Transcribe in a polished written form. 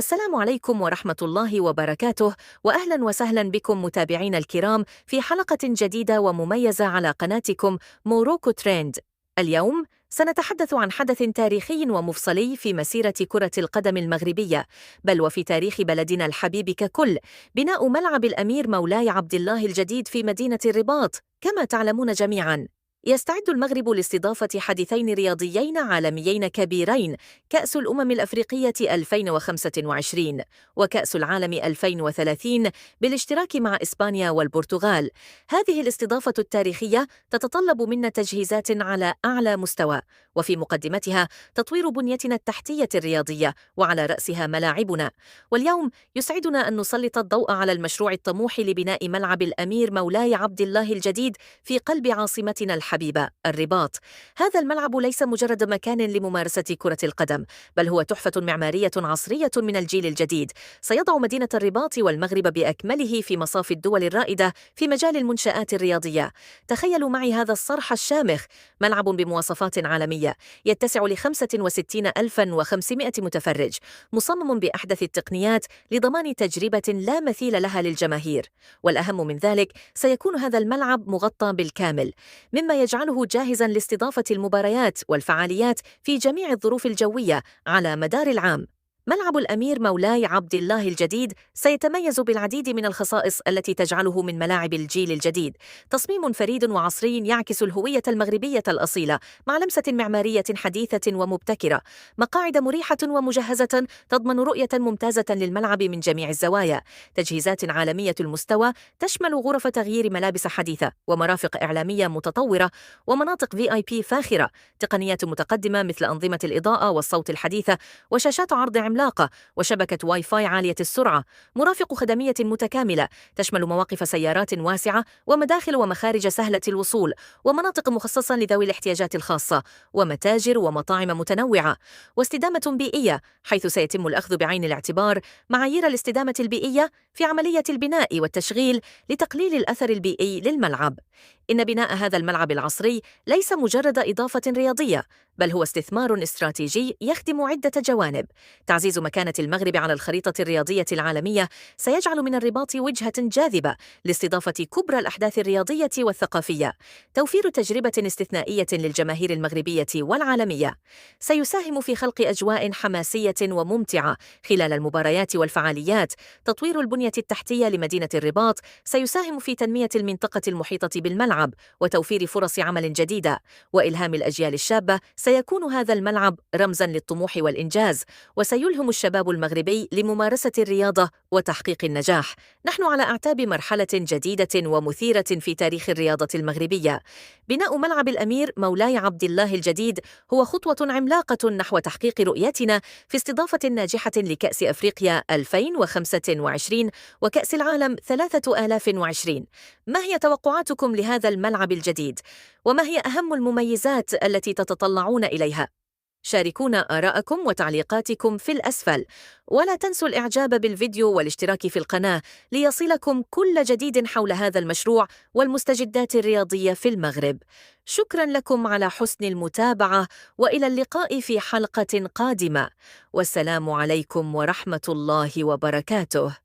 السلام عليكم ورحمة الله وبركاته، وأهلا وسهلا بكم متابعينا الكرام في حلقة جديدة ومميزة على قناتكم موروكو تريند. اليوم سنتحدث عن حدث تاريخي ومفصلي في مسيرة كرة القدم المغربية، بل وفي تاريخ بلدنا الحبيب ككل، بناء ملعب الأمير مولاي عبد الله الجديد في مدينة الرباط. كما تعلمون جميعاً، يستعد المغرب لاستضافة حدثين رياضيين عالميين كبيرين، كأس الأمم الأفريقية 2025 وكأس العالم 2030 بالاشتراك مع إسبانيا والبرتغال. هذه الاستضافة التاريخية تتطلب منا تجهيزات على أعلى مستوى، وفي مقدمتها تطوير بنيتنا التحتية الرياضية، وعلى رأسها ملاعبنا. واليوم يسعدنا أن نسلط الضوء على المشروع الطموح لبناء ملعب الأمير مولاي عبد الله الجديد في قلب عاصمتنا الحبيبة الرباط. هذا الملعب ليس مجرد مكان لممارسة كرة القدم، بل هو تحفة معمارية عصرية من الجيل الجديد، سيضع مدينة الرباط والمغرب بأكمله في مصاف الدول الرائدة في مجال المنشآت الرياضية. تخيلوا معي هذا الصرح الشامخ، ملعب بمواصفات عالمية يتسع ل65,500 متفرج، مصمم بأحدث التقنيات لضمان تجربة لا مثيل لها للجماهير. والأهم من ذلك، سيكون هذا الملعب مغطى بالكامل، مما يجعله جاهزاً لاستضافة المباريات والفعاليات في جميع الظروف الجوية على مدار العام. ملعب الأمير مولاي عبد الله الجديد سيتميز بالعديد من الخصائص التي تجعله من ملاعب الجيل الجديد. تصميم فريد وعصري يعكس الهوية المغربية الأصيلة، مع لمسة معمارية حديثة ومبتكرة. مقاعد مريحة ومجهزة تضمن رؤية ممتازة للملعب من جميع الزوايا. تجهيزات عالمية المستوى تشمل غرف تغيير ملابس حديثة، ومرافق إعلامية متطورة، ومناطق VIP فاخرة. تقنيات متقدمة مثل أنظمة الإضاءة والصوت الحديثة، وشاشات عرض عملاقة، وشبكة واي فاي عالية السرعة. مرافق خدمية متكاملة تشمل مواقف سيارات واسعة، ومداخل ومخارج سهلة الوصول، ومناطق مخصصة لذوي الاحتياجات الخاصة، ومتاجر ومطاعم متنوعة. واستدامة بيئية، حيث سيتم الأخذ بعين الاعتبار معايير الاستدامة البيئية في عملية البناء والتشغيل لتقليل الأثر البيئي للملعب. إن بناء هذا الملعب العصري ليس مجرد إضافة رياضية، بل هو استثمار استراتيجي يخدم عدة جوانب. تعزيز مكانة المغرب على الخريطة الرياضية العالمية سيجعل من الرباط وجهة جاذبة لاستضافة كبرى الأحداث الرياضية والثقافية. توفير تجربة استثنائية للجماهير المغربية والعالمية سيساهم في خلق أجواء حماسية وممتعة خلال المباريات والفعاليات. تطوير البنية التحتية لمدينة الرباط سيساهم في تنمية المنطقة المحيطة بالملعب وتوفير فرص عمل جديدة وإلهام الأجيال الشابة. سيكون هذا الملعب رمزاً للطموح والإنجاز، وسيلهم الشباب المغربي لممارسة الرياضة وتحقيق النجاح. نحن على أعتاب مرحلة جديدة ومثيرة في تاريخ الرياضة المغربية. بناء ملعب الأمير مولاي عبد الله الجديد هو خطوة عملاقة نحو تحقيق رؤيتنا في استضافة ناجحة لكأس أفريقيا 2025 وكأس العالم 2023. ما هي توقعاتكم لهذا الملعب الجديد؟ وما هي أهم المميزات التي تتطلعون إليها؟ شاركونا آراءكم وتعليقاتكم في الأسفل، ولا تنسوا الإعجاب بالفيديو والاشتراك في القناة ليصلكم كل جديد حول هذا المشروع والمستجدات الرياضية في المغرب. شكرا لكم على حسن المتابعة، وإلى اللقاء في حلقة قادمة، والسلام عليكم ورحمة الله وبركاته.